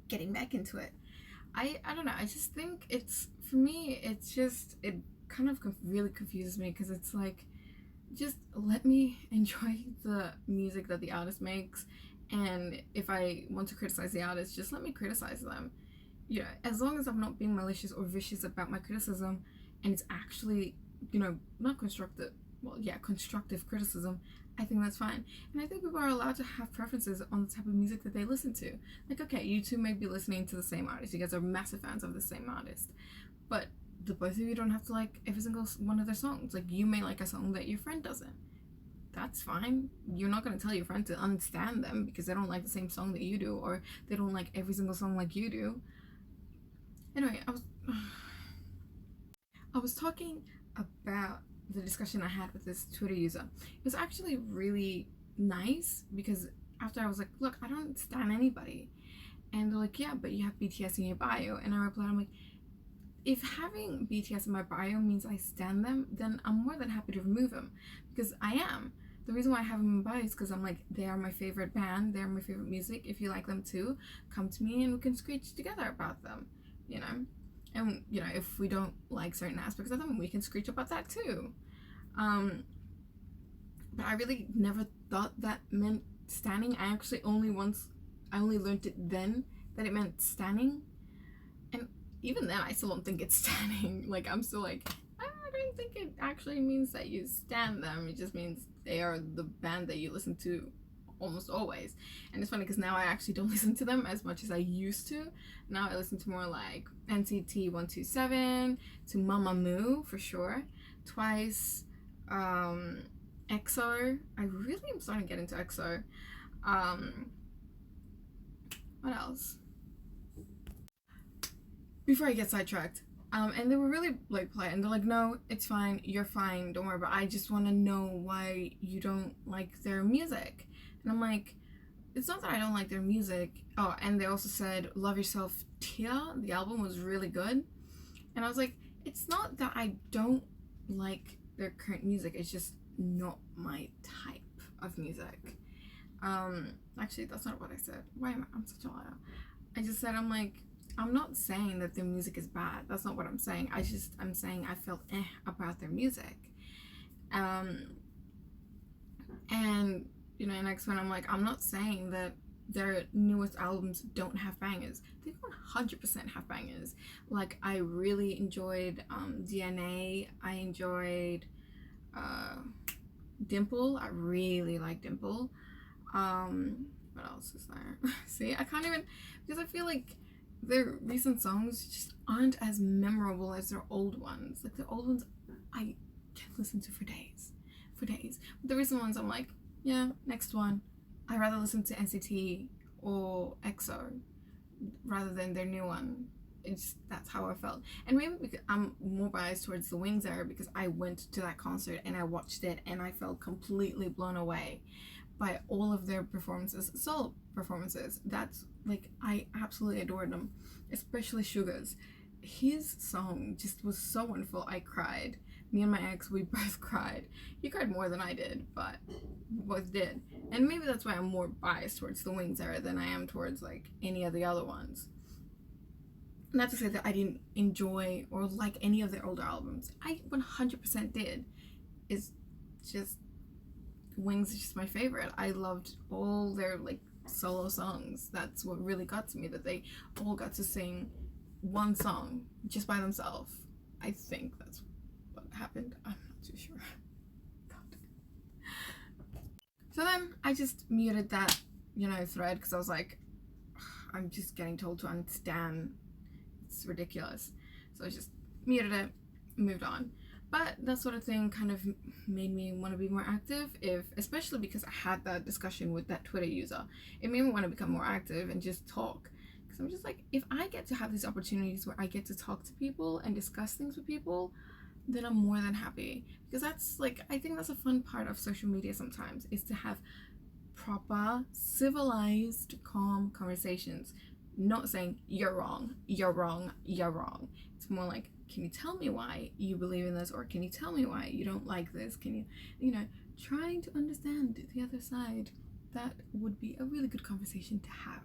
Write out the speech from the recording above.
getting back into it. I don't know, I just think it's, for me, it's just, it kind of really confuses me, because it's like, just let me enjoy the music that the artist makes, and if I want to criticize the artist, just let me criticize them. You know, as long as I'm not being malicious or vicious about my criticism, and it's actually, you know, not constructive, well, yeah, constructive criticism, I think that's fine. And I think people are allowed to have preferences on the type of music that they listen to. Like, okay, you two may be listening to the same artist, you guys are massive fans of the same artist, but the both of you don't have to like every single one of their songs. Like, you may like a song that your friend doesn't. That's fine. You're not going to tell your friend to understand them because they don't like the same song that you do, or they don't like every single song like you do. Anyway, I was talking about the discussion I had with this Twitter user. It was actually really nice, because after I was like, look, I don't stan anybody. And they're like, yeah, but you have BTS in your bio. And I replied, I'm like, if having BTS in my bio means I stan them, then I'm more than happy to remove them, because I am. The reason why I have them in my bio is because I'm like, they are my favorite band, they're my favorite music. If you like them too, come to me and we can screech together about them, you know? And, you know, if we don't like certain aspects of them, we can screech about that too. But I really never thought that meant stanning. I only learned it then that it meant stanning. And even then, I still don't think it's stanning. Like, I'm still like, I don't think it actually means that you stan them. It just means they are the band that you listen to almost always. And it's funny because now I actually don't listen to them as much as I used to. Now I listen to more like NCT 127, to Mamamoo for sure, Twice, EXO. I really am starting to get into EXO. What else? Before I get sidetracked, and they were really like polite, and they're like, no, it's fine, you're fine, don't worry, but I just want to know why you don't like their music. And I'm like, it's not that I don't like their music. Oh, and they also said Love Yourself Tia, the album was really good. And I was like, it's not that I don't like their current music, it's just not my type of music. Actually, that's not what I said. Why am I'm such a liar? I just said, I'm not saying that their music is bad. That's not what I'm saying. I'm saying I felt about their music. And, you know, next one, I'm like, I'm not saying that their newest albums don't have bangers. They 100% have bangers. Like, I really enjoyed DNA. I enjoyed Dimple. I really like Dimple. What else is there? See, I can't even, because I feel like their recent songs just aren't as memorable as their old ones. Like, the old ones I can listen to for days. But the recent ones, I'm like, yeah, next one. I'd rather listen to NCT or EXO rather than their new one. That's how I felt. And maybe because I'm more biased towards the Wings era, because I went to that concert and I watched it and I felt completely blown away by all of their performances, solo performances. That's like, I absolutely adored them, especially Sugar's. His song just was so wonderful. I cried. Me and my ex, we both cried. He cried more than I did, but both did. And maybe that's why I'm more biased towards the Wings era than I am towards like any of the other ones. Not to say that I didn't enjoy or like any of their older albums. I 100% did. It's just, Wings is just my favorite. I loved all their like solo songs. That's what really got to me, that they all got to sing one song just by themselves. I think that's what happened. I'm not too sure. God. So then I just muted that, you know, thread, because I was like, I'm just getting told to understand. It's ridiculous. So I just muted it, moved on. But that sort of thing kind of made me want to be more active, especially because I had that discussion with that Twitter user. It made me want to become more active and just talk. Because I'm just like, if I get to have these opportunities where I get to talk to people and discuss things with people, then I'm more than happy. Because that's like, I think that's a fun part of social media sometimes, is to have proper, civilized, calm conversations. Not saying, you're wrong, you're wrong, you're wrong. It's more like, can you tell me why you believe in this, or can you tell me why you don't like this? Can you know, trying to understand the other side. That would be a really good conversation to have.